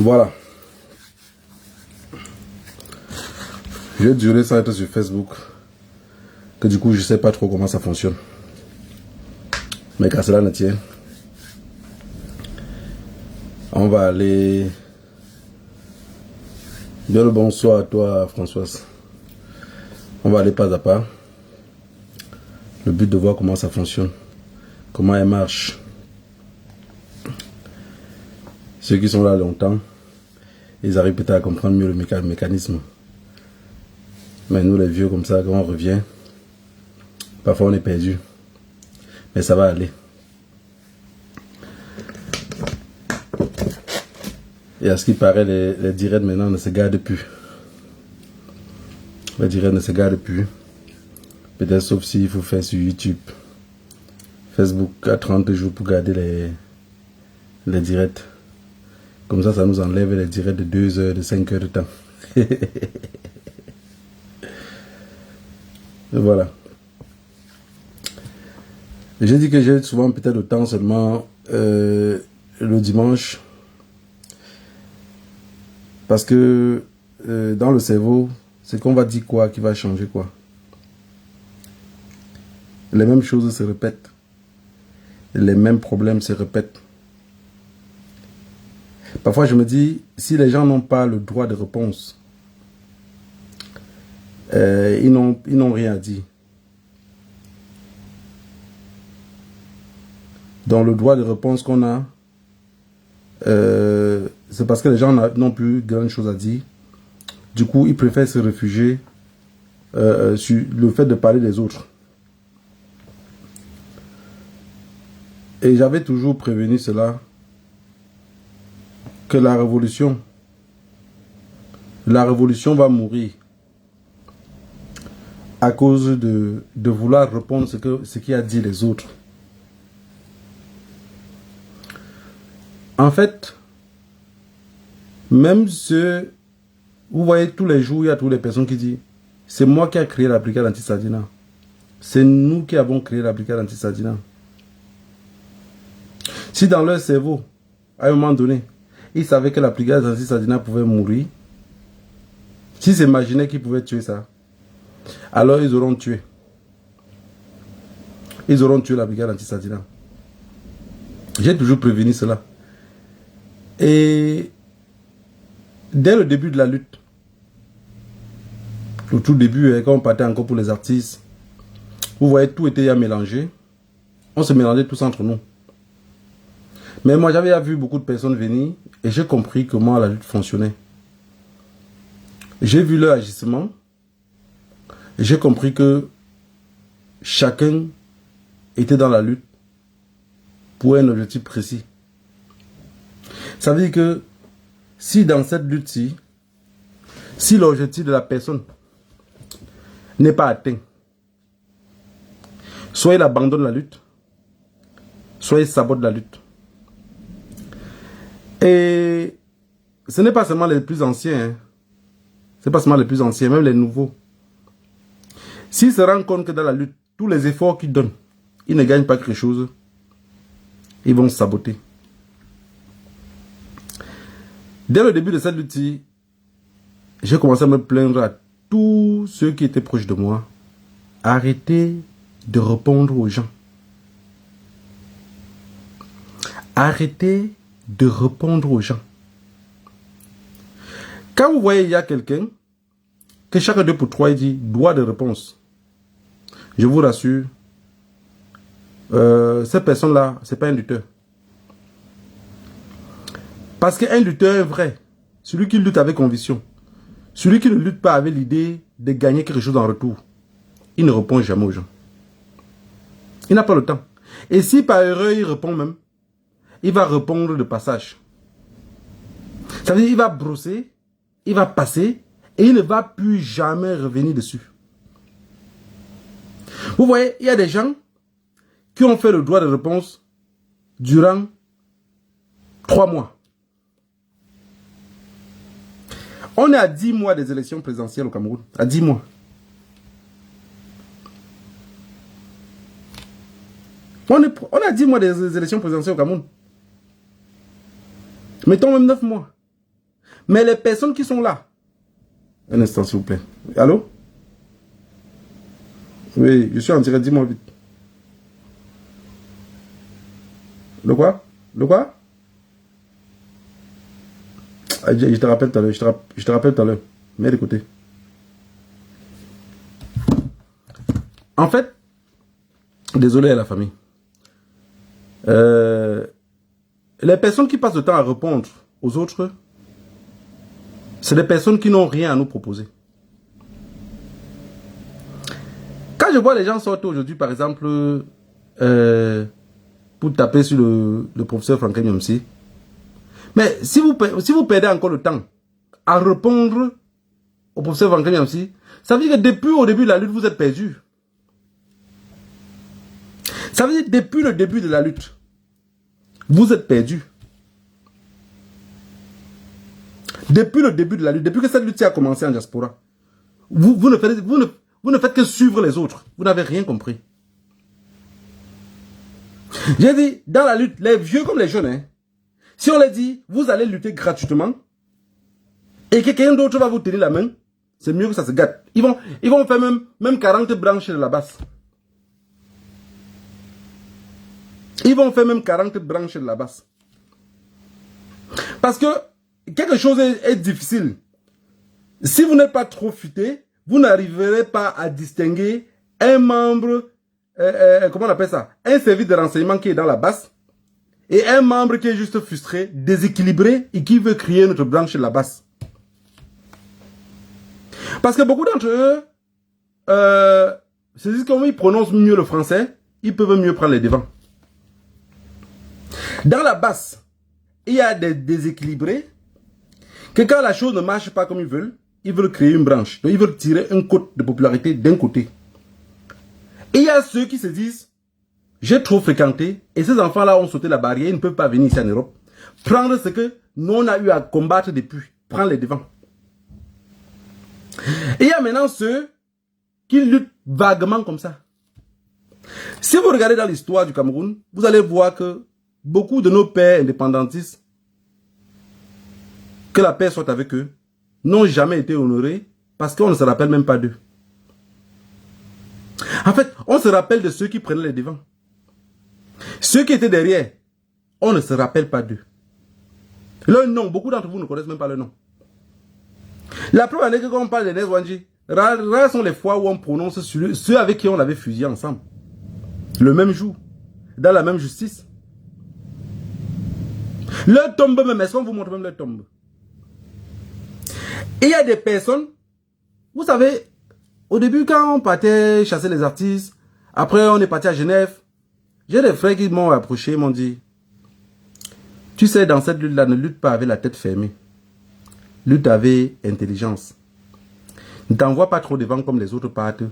Voilà. Je vais durer ça être sur Facebook. Que du coup, je sais pas trop comment ça fonctionne. Mais qu'à cela ne tient. On va aller... Bien le bonsoir à toi, Françoise. On va aller pas à pas. Le but de voir comment ça fonctionne. Comment elle marche. Ceux qui sont là longtemps, ils arrivent peut-être à comprendre mieux le mécanisme. Mais nous, les vieux, comme ça, quand on revient, parfois on est perdu. Mais ça va aller. Et à ce qui paraît, les directs maintenant ne se gardent plus. Les directs ne se gardent plus. Peut-être sauf s'il faut faire sur YouTube. Facebook a 30 jours pour garder les directs. Comme ça nous enlève les directs de 2 heures, de 5 heures de temps. Voilà. J'ai dit que j'ai souvent peut-être le temps seulement le dimanche. Parce que dans le cerveau, c'est qu'on va dire quoi qui va changer quoi. Les mêmes choses se répètent. Les mêmes problèmes se répètent. Parfois je me dis, si les gens n'ont pas le droit de réponse, ils n'ont rien à dire. Dans le droit de réponse qu'on a, c'est parce que les gens n'ont plus grand chose à dire. Du coup, ils préfèrent se réfugier sur le fait de parler des autres. Et j'avais toujours prévenu cela, que la révolution va mourir à cause de vouloir répondre ce qui a dit les autres. En fait, même ceux, vous voyez tous les jours, il y a toutes les personnes qui disent, c'est moi qui ai créé la brigade anti-Sadina. C'est nous qui avons créé la brigade anti-Sadina. Si dans leur cerveau, à un moment donné, ils savaient que la brigade anti-Sadina pouvait mourir, s'ils s'imaginaient qu'ils pouvaient tuer ça, alors ils auront tué. Ils auront tué la brigade anti-Sadina. J'ai toujours prévenu cela. Et dès le début de la lutte, au tout début, quand on partait encore pour les artistes, vous voyez, tout était mélangé. On se mélangeait tous entre nous. Mais moi, j'avais vu beaucoup de personnes venir et j'ai compris comment la lutte fonctionnait. J'ai vu leur agissement. J'ai compris que chacun était dans la lutte pour un objectif précis. Ça veut dire que si dans cette lutte-ci, si l'objectif de la personne n'est pas atteint, soit il abandonne la lutte, soit il sabote la lutte. Et ce n'est pas seulement les plus anciens, hein. C'est pas seulement les plus anciens, même les nouveaux. S'ils se rendent compte que dans la lutte, tous les efforts qu'ils donnent, ils ne gagnent pas quelque chose, ils vont saboter. Dès le début de cette lutte, j'ai commencé à me plaindre à tous ceux qui étaient proches de moi. Arrêtez de répondre aux gens. Arrêtez de répondre aux gens. Quand vous voyez il y a quelqu'un que chaque 2 pour 3 il dit droit de réponse, je vous rassure, cette personne-là, c'est pas un lutteur. Parce qu'un lutteur vrai, celui qui lutte avec conviction, celui qui ne lutte pas avec l'idée de gagner quelque chose en retour, il ne répond jamais aux gens. Il n'a pas le temps. Et si par erreur il répond même, il va répondre de passage. Ça veut dire qu'il va brosser, il va passer et il ne va plus jamais revenir dessus. Vous voyez, il y a des gens qui ont fait le droit de réponse durant 3 mois. On est à 10 mois des élections présidentielles au Cameroun. À 10 mois. On a 10 mois des élections présidentielles au Cameroun. Mettons même 9 mois. Mais les personnes qui sont là, un instant s'il vous plaît. Allô? Oui, je suis en direct, dis-moi vite. Le quoi? Le quoi? Ah, je te rappelle tout à l'heure, je te rappelle tout à l'heure. Mets de côté. En fait, désolé à la famille. Les personnes qui passent le temps à répondre aux autres, c'est des personnes qui n'ont rien à nous proposer. Quand je vois les gens sortir aujourd'hui, par exemple, pour taper sur le professeur Franklin Nyamsi, mais si vous perdez encore le temps à répondre au professeur Franklin Nyamsi, ça veut dire que depuis au début de la lutte, vous êtes perdu. Ça veut dire que depuis le début de la lutte, vous êtes perdu. Depuis le début de la lutte, depuis que cette lutte a commencé en diaspora, vous ne faites que suivre les autres. Vous n'avez rien compris. J'ai dit, dans la lutte, les vieux comme les jeunes, hein, si on les dit, vous allez lutter gratuitement, et que quelqu'un d'autre va vous tenir la main, c'est mieux que ça se gâte. Ils vont faire même 40 branches de la basse. Ils vont faire même 40 branches de la basse. Parce que quelque chose est difficile. Si vous n'êtes pas trop futé, vous n'arriverez pas à distinguer un membre, comment on appelle ça, un service de renseignement qui est dans la basse et un membre qui est juste frustré, déséquilibré et qui veut créer notre branche de la basse. Parce que beaucoup d'entre eux se disent que comme ils prononcent mieux le français, ils peuvent mieux prendre les devants. Dans la basse, il y a des déséquilibrés que quand la chose ne marche pas comme ils veulent créer une branche. Donc ils veulent tirer un côte de popularité d'un côté. Et il y a ceux qui se disent, j'ai trop fréquenté et ces enfants-là ont sauté la barrière, ils ne peuvent pas venir ici en Europe. Prendre ce que nous on a eu à combattre depuis, prendre les devants. Et il y a maintenant ceux qui luttent vaguement comme ça. Si vous regardez dans l'histoire du Cameroun, vous allez voir que beaucoup de nos pères indépendantistes, que la paix soit avec eux, n'ont jamais été honorés parce qu'on ne se rappelle même pas d'eux. En fait, on se rappelle de ceux qui prenaient les devants. Ceux qui étaient derrière, on ne se rappelle pas d'eux. Leur nom, beaucoup d'entre vous ne connaissent même pas leur nom. La preuve en est que quand on parle de Neswanji, rares sont les fois où on prononce ceux avec qui on avait fusillé ensemble. Le même jour, dans la même justice. Leur tombe même, est-ce qu'on vous montre même leur tombe? Et il y a des personnes, vous savez, au début quand on partait chasser les artistes, après on est parti à Genève, j'ai des frères qui m'ont approché, m'ont dit, tu sais, dans cette lutte-là, ne lutte pas avec la tête fermée. Lutte avec intelligence. Ne t'envoie pas trop devant comme les autres partent.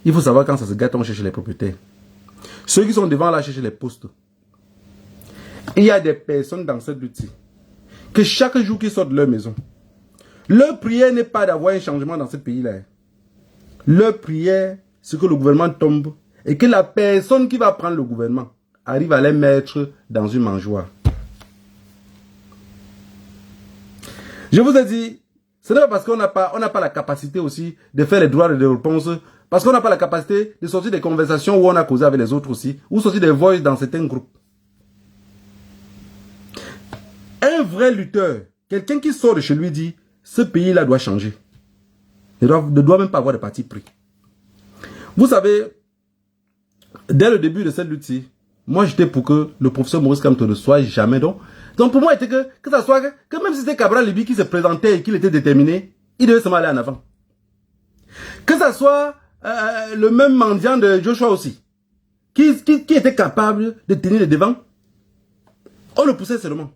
Il faut savoir quand ça se gâte, on cherche les propriétaires. Ceux qui sont devant là cherchent les postes. Il y a des personnes dans cette lutte que chaque jour qu'ils sortent de leur maison, leur prière n'est pas d'avoir un changement dans ce pays-là. Leur prière, c'est que le gouvernement tombe et que la personne qui va prendre le gouvernement arrive à les mettre dans une mangeoire. Je vous ai dit, ce n'est pas parce qu'on n'a pas la capacité aussi de faire les droits de réponse, parce qu'on n'a pas la capacité de sortir des conversations où on a causé avec les autres aussi, ou sortir des voices dans certains groupes. Un vrai lutteur, quelqu'un qui sort de chez lui dit, ce pays-là doit changer. Il ne doit même pas avoir de parti pris. Vous savez, dès le début de cette lutte-ci, moi j'étais pour que le professeur Maurice Kamto ne soit jamais donc pour moi, c'était que ça soit, que même si c'était Cabral Libi qui se présentait et qu'il était déterminé, il devait seulement aller en avant. Que ça soit le même mendiant de Joshua aussi, qui était capable de tenir les devants, on le poussait seulement.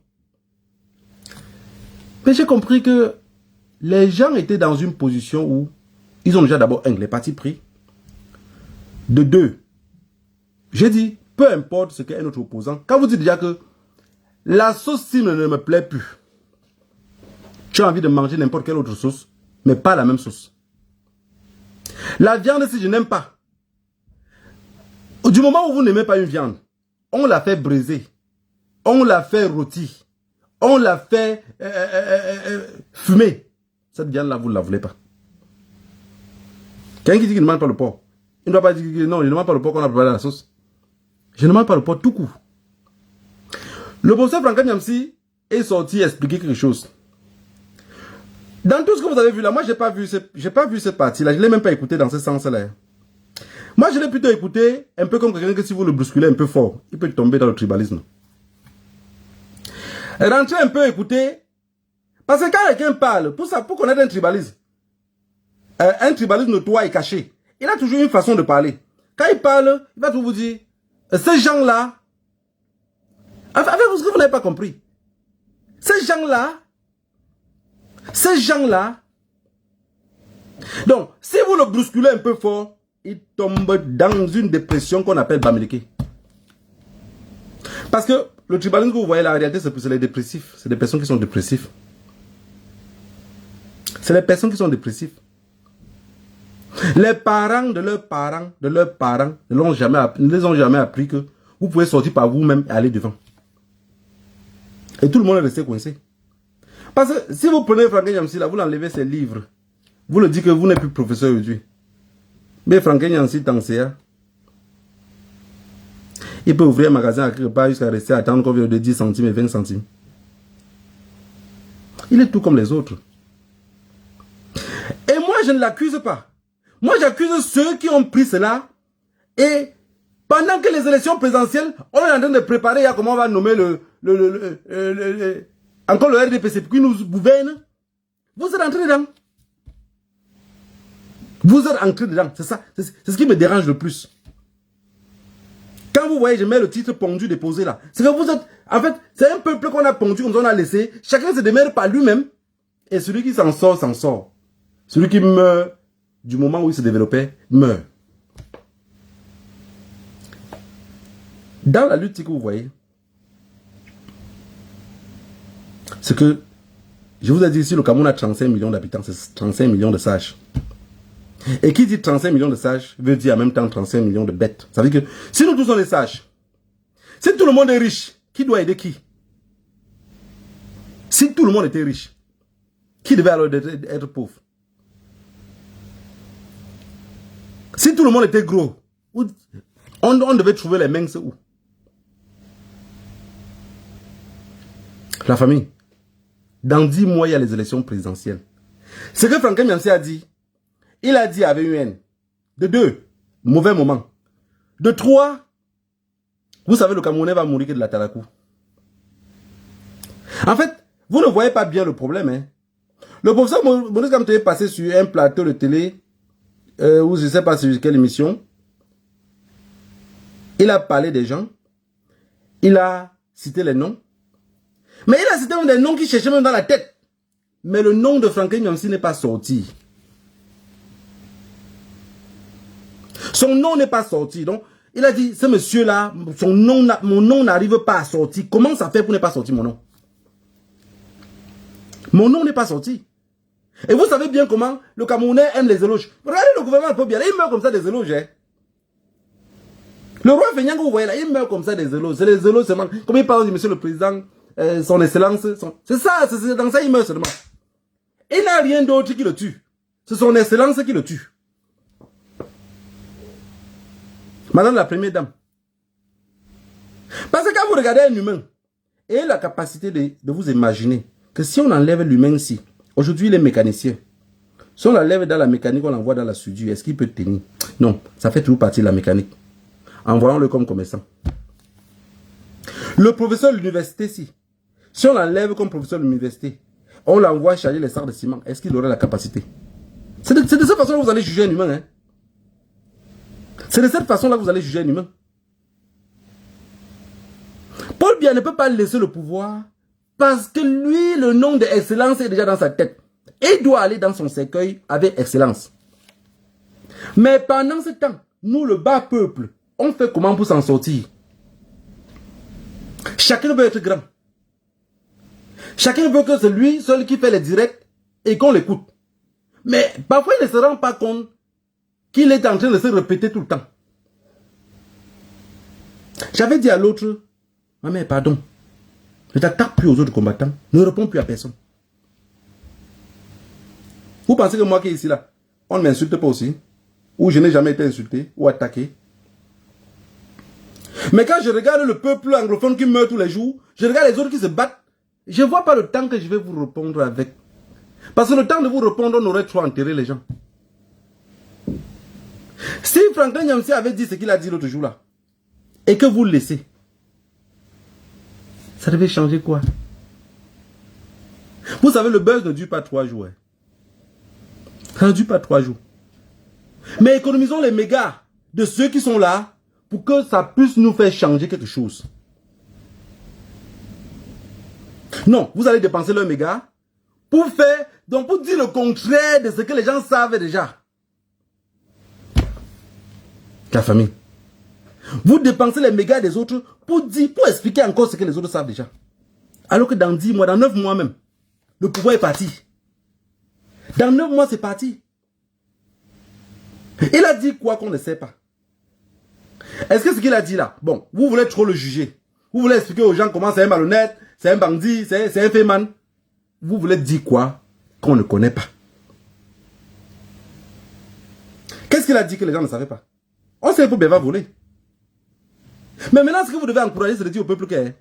Mais j'ai compris que les gens étaient dans une position où ils ont déjà d'abord les partis pris. De deux, j'ai dit, peu importe ce qu'est un autre opposant, quand vous dites déjà que la sauce cible ne me plaît plus, tu as envie de manger n'importe quelle autre sauce, mais pas la même sauce. La viande, si je n'aime pas, du moment où vous n'aimez pas une viande, on la fait briser, on la fait rôtir, On l'a fait fumer. Cette viande-là, vous ne la voulez pas. Quelqu'un qui dit qu'il ne mange pas le porc, il ne doit pas dire que non, il ne mange pas le porc qu'on a préparé dans la sauce. Je ne mange pas le porc tout court. Le professeur Franck Nyamsi est sorti expliquer quelque chose. Dans tout ce que vous avez vu là, moi, je n'ai pas vu cette partie-là. Je ne l'ai même pas écouté dans ce sens-là. Moi, je l'ai plutôt écouté un peu comme quelqu'un que si vous le bousculez un peu fort, il peut tomber dans le tribalisme. Rentrez un peu écouter. Parce que quand quelqu'un parle, pour connaître un tribalisme notoire et caché, il a toujours une façon de parler. Quand il parle, il va toujours vous dire, ces gens-là, avec ce que vous n'avez pas compris, ces gens-là, donc, si vous le bousculez un peu fort, il tombe dans une dépression qu'on appelle Bamileke. Parce que le tribalisme que vous voyez, la réalité, c'est les dépressifs. C'est des personnes qui sont dépressives. C'est les personnes qui sont dépressives. Les parents de leurs parents ne les ont jamais appris que vous pouvez sortir par vous-même et aller devant. Et tout le monde est resté coincé. Parce que si vous prenez Franck Nyamsi, là, vous l'enlevez ses livres, vous le dites que vous n'êtes plus professeur aujourd'hui. Mais Franck Nyamsi t'enseigne. Il peut ouvrir un magasin à quelque part jusqu'à rester à attendre qu'on vienne de 10 centimes et 20 centimes. Il est tout comme les autres. Et moi, je ne l'accuse pas. Moi, j'accuse ceux qui ont pris cela. Et pendant que les élections présidentielles, on est en train de préparer comment on va nommer encore le RDPC qui nous gouverne. Vous êtes entrés dedans. Vous êtes entrés dedans. C'est ça. C'est ce qui me dérange le plus. Quand vous voyez, je mets le titre pondu déposé là. C'est que vous êtes... En fait, c'est un peuple qu'on a pondu, qu'on a laissé. Chacun se démerde par lui-même. Et celui qui s'en sort, s'en sort. Celui qui meurt du moment où il se développait, meurt. Dans la lutte que vous voyez, c'est que, je vous ai dit ici, le Cameroun a 35 millions d'habitants, c'est 35 millions de sages. Et qui dit 35 millions de sages, veut dire en même temps 35 millions de bêtes. Ça veut dire que, si nous tous sommes des sages, si tout le monde est riche, qui doit aider qui? Si tout le monde était riche, qui devait alors être pauvre? Si tout le monde était gros, on devait trouver les mains où? La famille. Dans 10 mois, il y a les élections présidentielles. Ce que Franck Nyamsi a dit, il a dit avec une haine. De 2, mauvais moment. De 3, vous savez, le Camerounais va mourir que de la Talakou. En fait, vous ne voyez pas bien le problème. Hein? Le professeur Maurice Kamto est passé sur un plateau de télé, ou je ne sais pas sur quelle émission. Il a parlé des gens. Il a cité les noms. Mais il a cité des noms qui cherchaient même dans la tête. Mais le nom de Franck Nyamsi n'est pas sorti. Son nom n'est pas sorti. Donc, il a dit, ce monsieur-là, mon nom n'arrive pas à sortir. Comment ça fait pour ne pas sortir mon nom? Mon nom n'est pas sorti. Et vous savez bien comment le Camerounais aime les éloges. Regardez le gouvernement peut bien, il meurt comme ça des éloges. Hein. Le roi Feignan que vous voyez là, il meurt comme ça des éloges. C'est les éloges seulement. Comme il parle du monsieur le président, son excellence. C'est ça, c'est dans ça il meurt seulement. Il n'a rien d'autre qui le tue. C'est son excellence qui le tue. Madame la première dame. Parce que quand vous regardez un humain, et la capacité de vous imaginer que si on enlève l'humain ici, aujourd'hui il est mécanicien. Si on l'enlève dans la mécanique, on l'envoie dans la soudure, est-ce qu'il peut tenir? Non, ça fait toujours partie de la mécanique. Envoyons-le comme commerçant. Le professeur de l'université, si on l'enlève comme professeur de l'université, on l'envoie charger les sacs de ciment, est-ce qu'il aurait la capacité? C'est de cette façon que vous allez juger un humain. Hein? C'est de cette façon-là que vous allez juger un humain. Paul Biya ne peut pas laisser le pouvoir parce que lui, le nom d'excellence est déjà dans sa tête. Et il doit aller dans son cercueil avec excellence. Mais pendant ce temps, nous, le bas peuple, on fait comment pour s'en sortir? Chacun veut être grand. Chacun veut que c'est lui seul qui fait les directs et qu'on l'écoute. Mais parfois, il ne se rend pas compte qu'il est en train de se répéter tout le temps. J'avais dit à l'autre, mais pardon, Ne t'attaque plus aux autres combattants. Ne réponds plus à personne. Vous pensez que moi qui est ici là, on ne m'insulte pas aussi? Ou je n'ai jamais été insulté ou attaqué? Mais quand je regarde le peuple anglophone qui meurt tous les jours, je regarde les autres qui se battent, je ne vois pas le temps que je vais vous répondre avec. Parce que le temps de vous répondre, on aurait trop enterré les gens. Si Franklin Nyamsi avait dit ce qu'il a dit l'autre jour là, et que vous le laissez, ça devait changer quoi? Vous savez, le buzz ne dure pas 3 jours. Hein. Ça ne dure pas 3 jours. Mais économisons les mégas de ceux qui sont là pour que ça puisse nous faire changer quelque chose. Non, vous allez dépenser leurs mégas pour faire, donc pour dire le contraire de ce que les gens savent déjà. La famille. Vous dépensez les mégas des autres pour dire, pour expliquer encore ce que les autres savent déjà. Alors que dans 10 mois, dans 9 mois même, le pouvoir est parti. Dans 9 mois, c'est parti. Il a dit quoi qu'on ne sait pas. Est-ce que ce qu'il a dit là, bon, vous voulez trop le juger. Vous voulez expliquer aux gens comment c'est un malhonnête, c'est un bandit, c'est un féman. Vous voulez dire quoi qu'on ne connaît pas. Qu'est-ce qu'il a dit que les gens ne savaient pas? On sait que Béva voler. Mais maintenant, ce que vous devez encourager, c'est de dire au peuple que,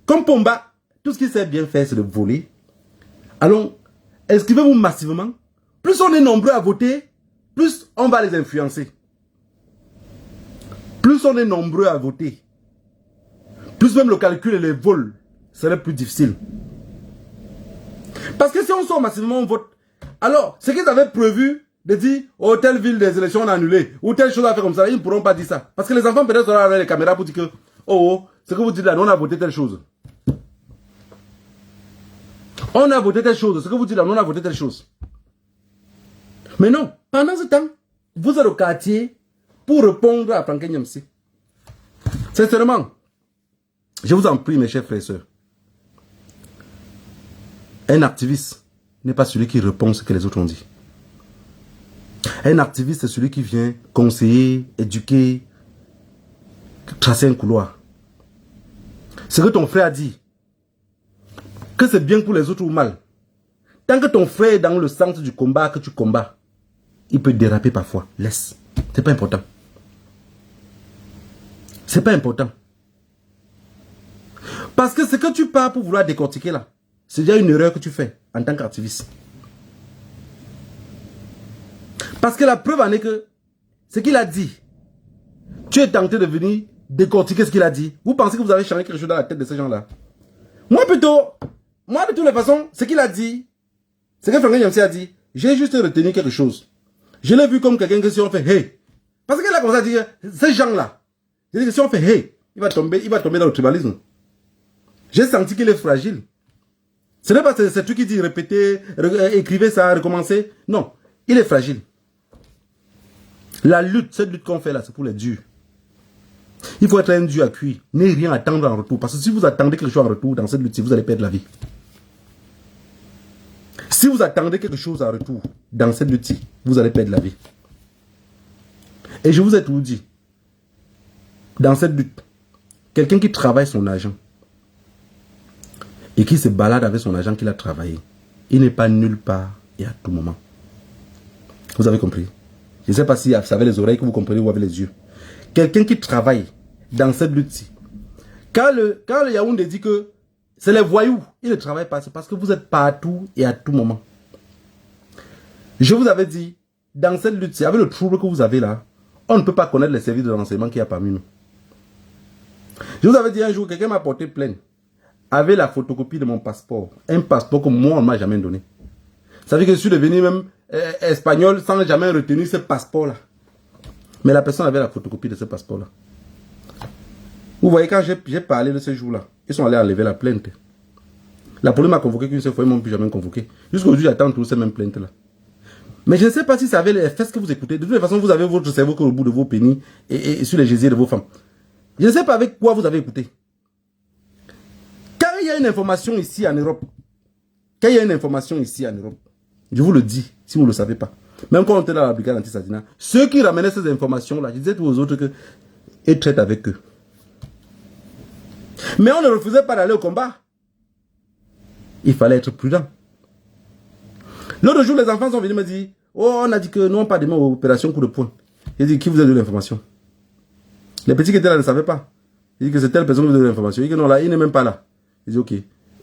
comme Pomba, tout ce qu'il sait bien faire, c'est de voler. Allons, inscrivez-vous massivement. Plus on est nombreux à voter, plus on va les influencer. Plus on est nombreux à voter, plus même le calcul et les vols seraient plus difficiles. Parce que si on sort massivement, on vote. Alors, ce qu'ils avaient prévu de dire, oh, telle ville des élections on a annulé, ou telle chose à faire comme ça, ils ne pourront pas dire ça. Parce que les enfants peut-être seront avec les caméras pour dire que, oh, ce que vous dites là, on a voté telle chose. On a voté telle chose. Ce que vous dites là, on a voté telle chose. Mais non, pendant ce temps, vous êtes au quartier pour répondre à Franklin Nyamsi. Sincèrement, je vous en prie, mes chers frères et sœurs. Un activiste n'est pas celui qui répond à ce que les autres ont dit. Un activiste, c'est celui qui vient conseiller, éduquer, tracer un couloir. Ce que ton frère a dit, que c'est bien pour les autres ou mal. Tant que ton frère est dans le centre du combat que tu combats, il peut déraper parfois. Laisse. C'est pas important. C'est pas important. Parce que ce que tu pars pour vouloir décortiquer là, c'est déjà une erreur que tu fais en tant qu'activiste. Parce que la preuve en est que ce qu'il a dit, tu es tenté de venir décortiquer ce qu'il a dit. Vous pensez que vous avez changé quelque chose dans la tête de ces gens-là? Moi de toutes les façons, ce qu'il a dit, ce que Franklin Nyamsi a dit, j'ai juste retenu quelque chose. Je l'ai vu comme quelqu'un que si on fait hey, parce qu'il a commencé à dire, ces gens-là, j'ai dit que si on fait hey, il va tomber dans le tribalisme. J'ai senti qu'il est fragile. Ce n'est pas ce truc qui dit répéter, écrivez ça, recommencer. Non, il est fragile. La lutte, cette lutte qu'on fait là, c'est pour les durs. Il faut être un dur à cuire. N'ayez rien attendre en retour. Parce que si vous attendez quelque chose en retour dans cette lutte, vous allez perdre la vie. Si vous attendez quelque chose en retour dans cette lutte, vous allez perdre la vie. Et je vous ai tout dit. Dans cette lutte, quelqu'un qui travaille son argent et qui se balade avec son argent qu'il a travaillé, il n'est pas nulle part et à tout moment. Vous avez compris? Je ne sais pas si vous avez les oreilles que vous comprenez ou avec les yeux. Quelqu'un qui travaille dans cette lutte-ci, quand le Yaoundé dit que c'est les voyous, il ne travaille pas, c'est parce que vous êtes partout et à tout moment. Je vous avais dit, dans cette lutte-ci, avec le trouble que vous avez là, on ne peut pas connaître les services de renseignement qu'il y a parmi nous. Je vous avais dit un jour, quelqu'un m'a porté plainte avec la photocopie de mon passeport. Un passeport que moi, on ne m'a jamais donné. Ça veut dire que je suis devenu même espagnol sans jamais retenir ce passeport-là. Mais la personne avait la photocopie de ce passeport-là. Vous voyez, quand j'ai parlé de ce jour-là, ils sont allés enlever la plainte. La police m'a convoqué qu'une seule fois, ils ne m'ont plus jamais convoqué. Jusqu'aujourd'hui, j'attends toujours ces mêmes plaintes-là. Mais je ne sais pas si ça avait l'effet que vous écoutez. De toute façon, vous avez votre cerveau au bout de vos pénis et sur les gésiers de vos femmes. Je ne sais pas avec quoi vous avez écouté. Quand il y a une information ici en Europe, je vous le dis, si vous ne le savez pas, même quand on était dans la brigade anti-Sadina, ceux qui ramenaient ces informations-là, je disais aux autres qu'ils traitent avec eux. Mais on ne refusait pas d'aller au combat. Il fallait être prudent. L'autre jour, les enfants sont venus me dire, oh, on a dit que non, pas demain aux opérations coup de poing. J'ai dit, qui vous a donné l'information? Les petits qui étaient là ne savaient pas. J'ai dit que c'est telle personne qui vous a donné l'information. Il dit que non, là, il n'est même pas là. J'ai dit, ok,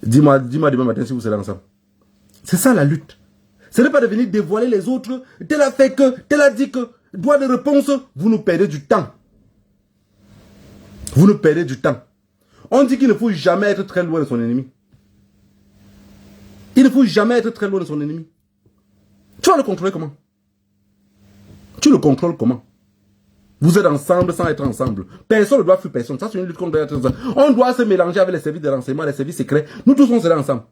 dis-moi demain matin si vous serez ensemble. C'est ça la lutte. Ce n'est pas de venir dévoiler les autres. Tel a fait que, tel a dit que, droit de réponse, vous nous perdez du temps. Vous nous perdez du temps. On dit qu'il ne faut jamais être très loin de son ennemi. Il ne faut jamais être très loin de son ennemi. Tu vas le contrôler comment? Tu le contrôles comment? Vous êtes ensemble sans être ensemble. Personne ne doit fuir personne. Ça, c'est une lutte qu'on doit être ensemble. On doit se mélanger avec les services de renseignement, les services secrets. Nous tous, on sera ensemble.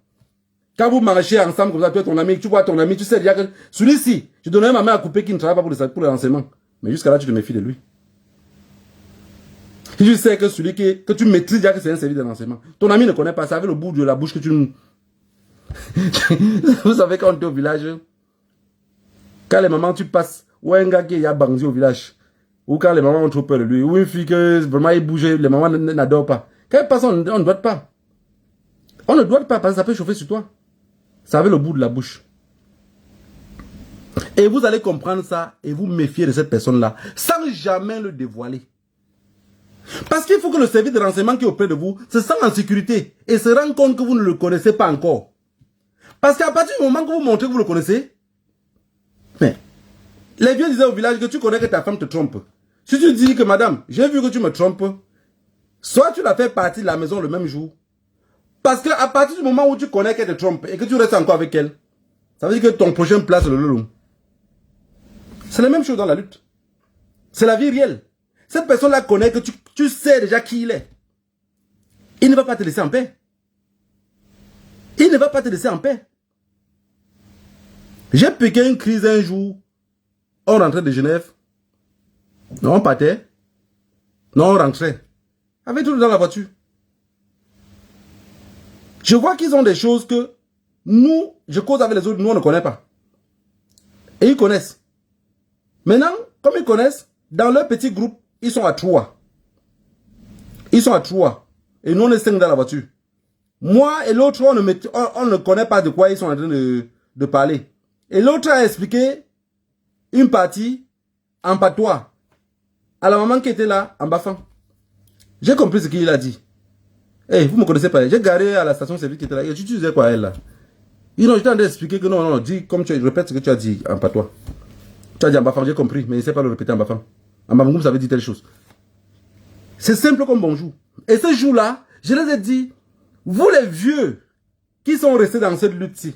Quand vous marchez ensemble comme ça, tu es ton ami, tu vois ton ami, tu sais déjà que celui-ci, je donnerai ma main à couper qui ne travaille pas pour le renseignement. Mais jusqu'à là, tu te méfies de lui. Si tu sais que celui que tu maîtrises déjà que c'est un service de renseignement, ton ami ne connaît pas ça avec le bout de la bouche que tu... Vous savez, quand on est au village, quand les mamans, tu passes, ou un gars qui a bandit au village, ou quand les mamans ont trop peur de lui, ou une fille que vraiment il bouge, les mamans n'adorent pas. Quand il passe, on ne doit pas. On ne doit pas parce que ça peut chauffer sur toi. Ça avait le bout de la bouche. Et vous allez comprendre ça et vous méfier de cette personne-là sans jamais le dévoiler. Parce qu'il faut que le service de renseignement qui est auprès de vous se sente en sécurité et se rende compte que vous ne le connaissez pas encore. Parce qu'à partir du moment que vous montrez que vous le connaissez, mais les vieux disaient au village que tu connais que ta femme te trompe. Si tu dis que madame, j'ai vu que tu me trompes, soit tu la fais partir de la maison le même jour. Parce qu'à partir du moment où tu connais qu'elle te trompe et que tu restes encore avec elle, ça veut dire que ton prochain place c'est le lolou. C'est la même chose dans la lutte. C'est la vie réelle. Cette personne-là connaît que tu sais déjà qui il est. Il ne va pas te laisser en paix. Il ne va pas te laisser en paix. J'ai piqué une crise un jour. On rentrait de Genève. Non, on partait. Non, on rentrait. Avec tout dans la voiture. Je vois qu'ils ont des choses que nous, je cause avec les autres, nous on ne connaît pas. Et ils connaissent. Maintenant, comme ils connaissent, dans leur petit groupe, ils sont à 3. Ils sont à 3. Et nous on est 5 dans la voiture. Moi et l'autre, on ne connaît pas de quoi ils sont en train de parler. Et l'autre a expliqué une partie en patois à la maman qui était là, en bafant. J'ai compris ce qu'il a dit. Hey, vous ne me connaissez pas. J'ai garé à la station service qui était là. Et tu disais quoi, elle là? Non, je t'ai en train d'expliquer que non, dis comme tu répètes ce que tu as dit en patois. Tu as dit en bafang, j'ai compris, mais il ne sait pas le répéter en bafang. En bafang, vous avez dit telle chose. C'est simple comme bonjour. Et ce jour-là, je les ai dit, vous les vieux qui sont restés dans cette lutte-ci,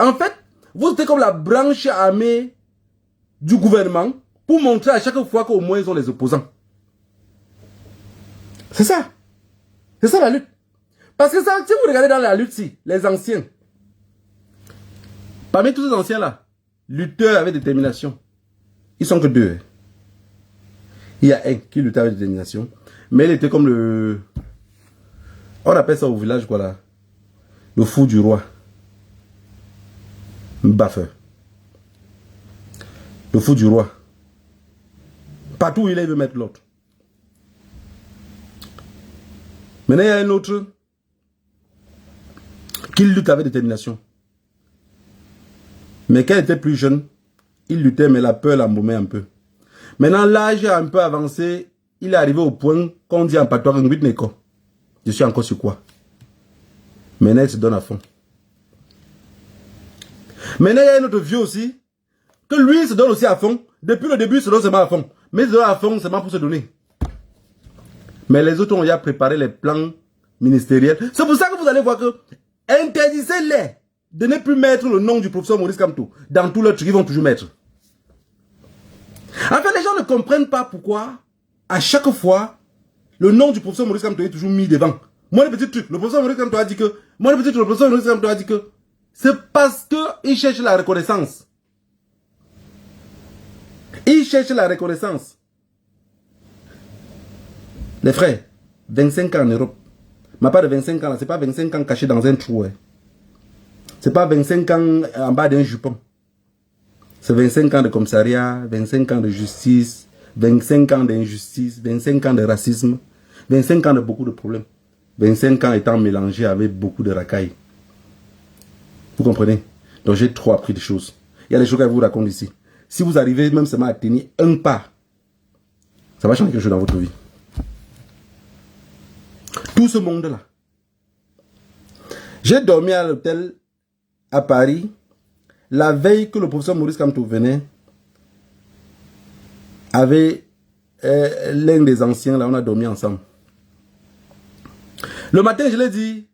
en fait, vous êtes comme la branche armée du gouvernement pour montrer à chaque fois qu'au moins ils ont les opposants. C'est ça. C'est ça la lutte. Parce que ça, si vous regardez dans la lutte-ci, les anciens, parmi tous ces anciens-là, lutteurs avec détermination, ils sont que 2. Il y a un qui luttait avec détermination, mais il était comme le... On appelle ça au village, quoi là. Le fou du roi. Baffeur. Le fou du roi. Partout où il est, il veut mettre l'autre. Maintenant, il y a un autre qui lutte avec détermination. Mais quand il était plus jeune, il luttait, mais la peur l'embaumait un peu. Maintenant, l'âge a un peu avancé. Il est arrivé au point qu'on dit en patois, je suis encore sur quoi? Maintenant, il se donne à fond. Maintenant, il y a un autre vieux aussi, que lui, il se donne aussi à fond. Depuis le début, il se donne seulement à fond. Mais il se donne à fond seulement pour se donner. Mais les autres ont déjà préparé les plans ministériels. C'est pour ça que vous allez voir que interdisez-les de ne plus mettre le nom du professeur Maurice Kamto. Dans tous leurs trucs, ils vont toujours mettre. En fait, les gens ne comprennent pas pourquoi, à chaque fois, le nom du professeur Maurice Kamto est toujours mis devant. Moi, le petit truc, le professeur Maurice Kamto a dit que... Moi, le petit truc, le professeur Maurice Kamto a dit que... C'est parce qu'il cherche la reconnaissance. Il cherche la reconnaissance. Les frères, 25 ans en Europe. Mais pas de 25 ans là, c'est pas 25 ans cachés dans un trou. C'est pas 25 ans en bas d'un jupon. C'est 25 ans de commissariat, 25 ans de justice, 25 ans d'injustice, 25 ans de racisme, 25 ans de beaucoup de problèmes. 25 ans étant mélangés avec beaucoup de racailles. Vous comprenez? Donc j'ai trop appris des choses. Il y a des choses que je vous raconte ici. Si vous arrivez même seulement à tenir un pas, ça va changer quelque chose dans votre vie. Tout ce monde-là. J'ai dormi à l'hôtel à Paris la veille que le professeur Maurice Kamto venait. Avec l'un des anciens, là, on a dormi ensemble. Le matin, je l'ai dit,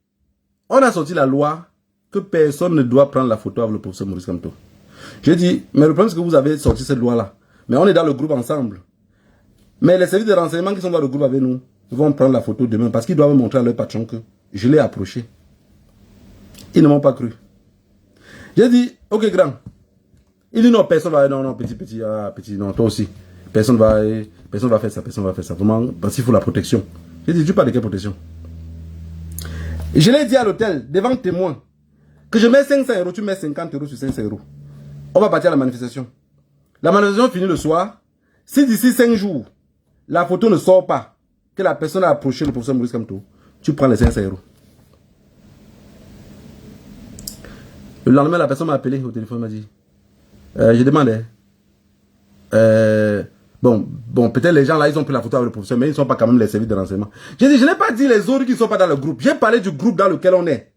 on a sorti la loi que personne ne doit prendre la photo avec le professeur Maurice Kamto. J'ai dit, mais le problème c'est que vous avez sorti cette loi-là. Mais on est dans le groupe ensemble. Mais les services de renseignement qui sont dans le groupe avec nous vont prendre la photo demain parce qu'ils doivent montrer à leur patron que je l'ai approché. Ils ne m'ont pas cru. J'ai dit, ok grand. Il dit non, personne va, non, petit, non, toi aussi. Personne va faire ça, personne va faire ça. Vraiment, parce qu'il faut la protection. J'ai dit, tu parles de quelle protection? Et je l'ai dit à l'hôtel, devant témoin, que je mets 500 euros, tu mets 50 euros sur 500 euros. On va partir à la manifestation. La manifestation finit le soir. Si d'ici 5 jours, la photo ne sort pas, que la personne a approché le professeur Maurice Kamto, tu prends les 500 euros. Le lendemain, la personne m'a appelé au téléphone, m'a dit, je demandais, bon, peut-être les gens là, ils ont pris la photo avec le professeur, mais ils ne sont pas quand même les services de renseignement. J'ai dit, je n'ai pas dit les autres qui ne sont pas dans le groupe. J'ai parlé du groupe dans lequel on est.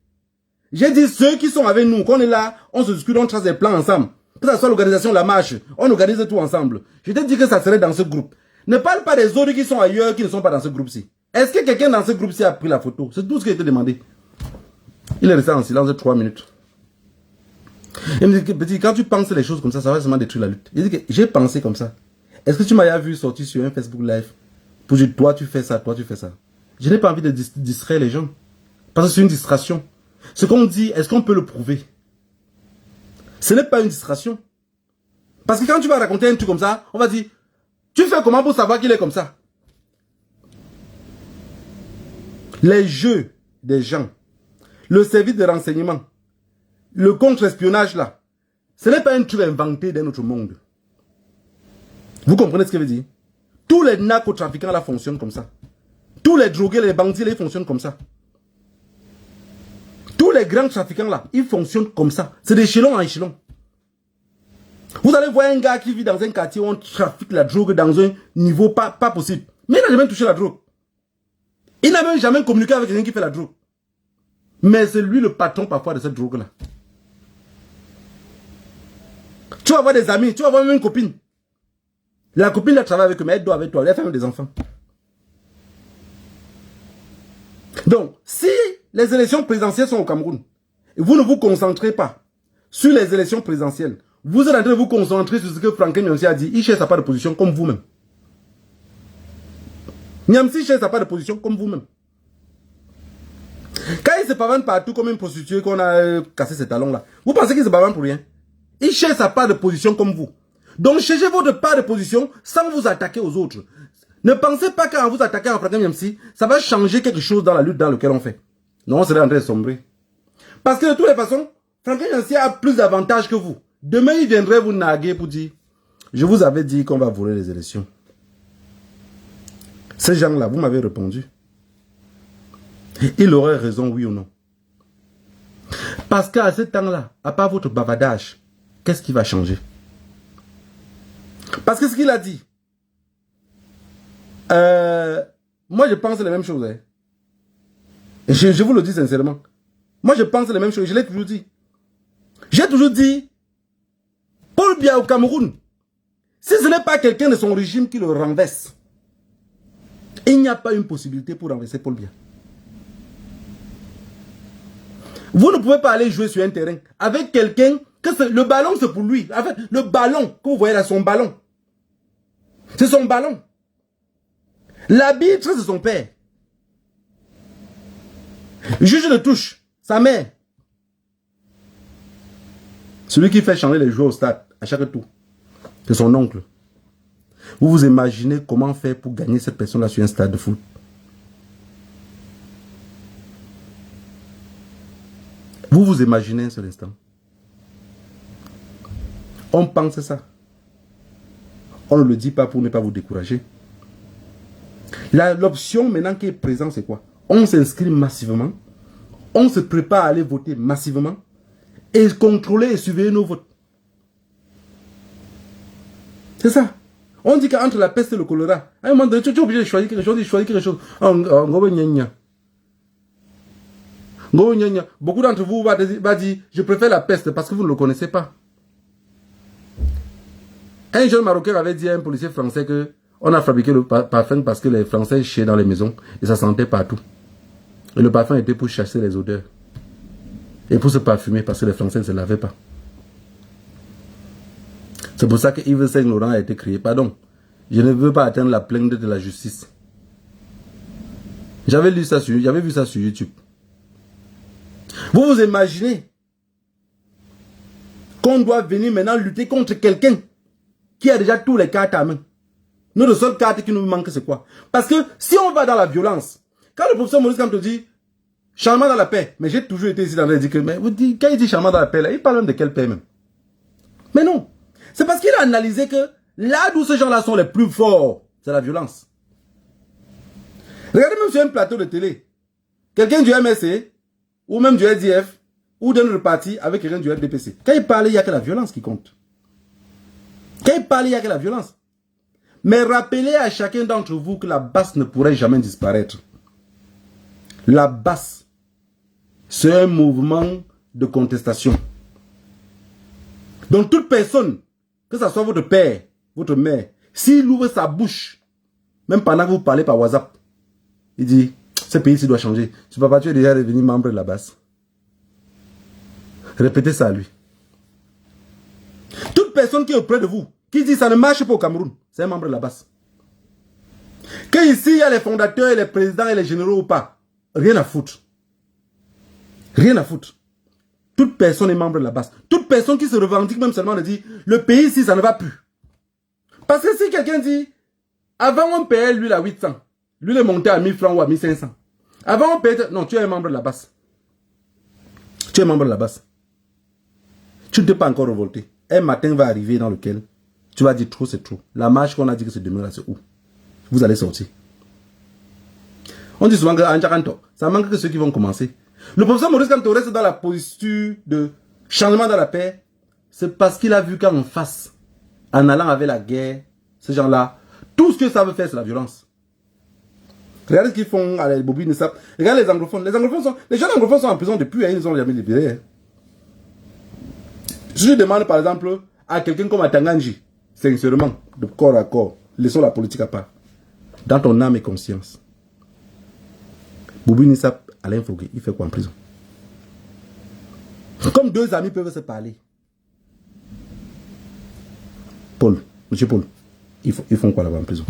J'ai dit ceux qui sont avec nous, qu'on est là, on se discute, on trace des plans ensemble. Que ce soit l'organisation, la marche, on organise tout ensemble. Je t'ai dit que ça serait dans ce groupe. Ne parle pas des autres qui sont ailleurs, qui ne sont pas dans ce groupe-ci. Est-ce que quelqu'un dans ce groupe-ci a pris la photo? C'est tout ce qui a été demandé. Il est resté en silence de 3 minutes. Il me dit, petit, quand tu penses les choses comme ça va seulement détruire la lutte. Il dit que j'ai pensé comme ça. Est-ce que tu m'as vu sortir sur un Facebook Live pour dire, toi tu fais ça, toi tu fais ça? Je n'ai pas envie de distraire les gens. Parce que c'est une distraction. Ce qu'on dit, est-ce qu'on peut le prouver? Ce n'est pas une distraction. Parce que quand tu vas raconter un truc comme ça, on va dire, tu fais comment pour savoir qu'il est comme ça? Les jeux des gens, le service de renseignement, le contre-espionnage là, ce n'est pas un truc inventé d'un autre monde. Vous comprenez ce que je veux dire? Tous les narcotrafiquants là fonctionnent comme ça. Tous les drogués, les bandits là, ils fonctionnent comme ça. Tous les grands trafiquants là, ils fonctionnent comme ça. C'est d'échelon en échelon. Vous allez voir un gars qui vit dans un quartier où on trafique la drogue dans un niveau pas possible. Mais il n'a jamais touché la drogue. Il n'a même jamais communiqué avec quelqu'un qui fait la drogue. Mais c'est lui le patron parfois de cette drogue là. Tu vas avoir des amis, tu vas avoir même une copine. La copine elle travaille avec eux, mais elle doit avec toi, elle fait même des enfants. Donc, si les élections présidentielles sont au Cameroun, et vous ne vous concentrez pas sur les élections présidentielles, vous êtes en train de vous concentrer sur ce que Franklin Nyamsi a dit, il cherche sa part de position comme vous-même. Nyamsi cherche sa part de position comme vous-même. Quand il se pavane partout comme une prostituée qu'on a cassé ses talons là, vous pensez qu'il se pavane pour rien? Il cherche sa part de position comme vous. Donc cherchez votre part de position sans vous attaquer aux autres. Ne pensez pas qu'en vous attaquant à Franklin Nyamsi, ça va changer quelque chose dans la lutte dans laquelle on fait. Non, on serait en train de sombrer. Parce que de toutes les façons, Franklin Nyamsi a plus d'avantages que vous. Demain, il viendrait vous narguer pour dire, je vous avais dit qu'on va voler les élections. Ces gens-là, vous m'avez répondu. Il aurait raison, oui ou non? Parce qu'à ce temps-là, à part votre bavardage, qu'est-ce qui va changer? Parce que ce qu'il a dit, moi je pense les mêmes choses. Hein. Je vous le dis sincèrement. Moi je pense les mêmes choses, je l'ai toujours dit. J'ai toujours dit, Paul Biya au Cameroun, si ce n'est pas quelqu'un de son régime qui le renverse, il n'y a pas une possibilité pour renverser Paul Biya. Vous ne pouvez pas aller jouer sur un terrain avec quelqu'un que le ballon c'est pour lui. En fait, le ballon que vous voyez là, son ballon. C'est son ballon. L'arbitre c'est son père. Juge de touche, sa mère. Celui qui fait changer les joueurs au stade à chaque tour, c'est son oncle. Vous vous imaginez comment faire pour gagner cette personne-là sur un stade de foot? Vous vous imaginez un seul instant? On pense ça. On ne le dit pas pour ne pas vous décourager. L'option maintenant qui est présente, c'est quoi? On s'inscrit massivement. On se prépare à aller voter massivement. et contrôler et surveiller nos votes. C'est ça. On dit qu'entre la peste et le choléra, à un moment donné, tu es obligé de choisir quelque chose, Beaucoup d'entre vous va dire, je préfère la peste parce que vous ne le connaissez pas. Un jeune Marocain avait dit à un policier français que on a fabriqué le parfum parce que les Français chiaient dans les maisons et ça sentait partout. Et le parfum était pour chasser les odeurs. Et pour se parfumer parce que les Français ne se lavaient pas. C'est pour ça que Yves Saint Laurent a été créé. Pardon, je ne veux pas atteindre la plainte de la justice. J'avais vu ça sur YouTube. Vous vous imaginez qu'on doit venir maintenant lutter contre quelqu'un qui a déjà tous les cartes à main. Nous, le seul carte qui nous manque, c'est quoi? Parce que si on va dans la violence, quand le professeur Maurice Kamto dit changement dans la paix, mais j'ai toujours été ici dans le mais vous dites, quand il dit changement dans la paix, là, il parle même de quelle paix même? Mais non. C'est parce qu'il a analysé que là d'où ces gens-là sont les plus forts, c'est la violence. Regardez même sur un plateau de télé, quelqu'un du MSC, ou même du SDF, ou d'un autre parti avec quelqu'un du RDPC. Quand il parle, il n'y a que la violence qui compte. Quand il parle, il n'y a que la violence. Mais rappelez à chacun d'entre vous que la basse ne pourrait jamais disparaître. La basse, c'est un mouvement de contestation. Donc toute personne, que ce soit votre père, votre mère, s'il ouvre sa bouche, même pendant que vous parlez par WhatsApp, il dit, ce pays-ci doit changer. Tu papa, tu es déjà devenu membre de la basse. Répétez ça à lui. Toute personne qui est auprès de vous, qui dit ça ne marche pas au Cameroun, c'est un membre de la basse. Que ici, il y a les fondateurs, et les présidents et les généraux ou pas, rien à foutre. Rien à foutre. Toute personne est membre de la basse. Toute personne qui se revendique même seulement de dire, le pays ici, ça ne va plus. Parce que si quelqu'un dit, avant on payait l'huile à 800, l'huile est montée à 1000 francs ou à 1500. Avant on payait, non, tu es un membre de la basse. Tu es membre de la basse. Tu ne t'es pas encore révolté. Un matin va arriver dans lequel tu vas dire trop, c'est trop. La marche qu'on a dit que c'est demain là, c'est où? Vous allez sortir. On dit souvent que ça manque que ceux qui vont commencer. Le professeur Maurice Kamto reste dans la posture de changement dans la paix. C'est parce qu'il a vu qu'en face, en allant avec la guerre, ces gens-là, tout ce que ça veut faire, c'est la violence. Regardez ce qu'ils font à la bobine. Regardez les anglophones. Les jeunes anglophones sont en prison depuis, ils ne sont jamais libérés. Hein. Si je demande par exemple à quelqu'un comme Atanganji, sincèrement, de corps à corps, laissons la politique à part, dans ton âme et conscience, Bobine Issa, Alain Fogué, il fait quoi en prison? Comme deux amis peuvent se parler. Monsieur Paul, ils font quoi là-bas en prison?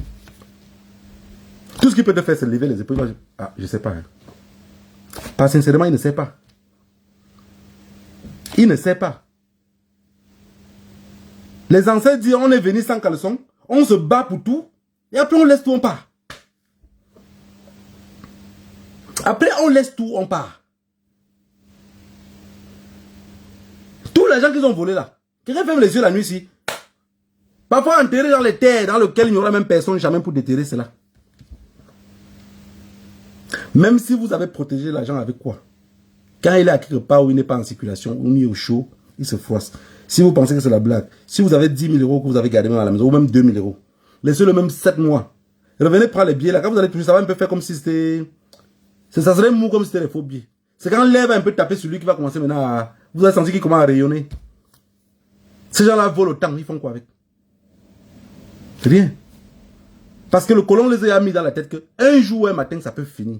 Tout ce qu'il peut te faire, c'est lever les épaules. Ah, je ne sais pas. Hein. Pas sincèrement, il ne sait pas. Il ne sait pas. Les ancêtres disent, on est venu sans caleçon, on se bat pour tout, et après on laisse tout, on part. Après on laisse tout, on part. Tous les gens qui ont volé là, quelqu'un ferme les yeux la nuit ici. Parfois enterré dans les terres dans lesquelles il n'y aura même personne jamais pour déterrer cela. Même si vous avez protégé l'argent avec quoi? Quand il est à quelque part où il n'est pas en circulation, où il est au chaud, il se froisse. Si vous pensez que c'est la blague, si vous avez 10 000 euros que vous avez gardé même à la maison, ou même 2 000 euros, laissez-le même 7 mois. Revenez prendre les billets là, quand vous allez toucher, ça va un peu faire comme si c'était... Ça serait mou comme si c'était les faux billets. C'est quand l'air va un peu taper sur lui qui va commencer maintenant à... Vous avez senti qu'il commence à rayonner. Ces gens-là volent autant, ils font quoi avec? Rien. Parce que le colon les a mis dans la tête que un jour ou un matin, ça peut finir.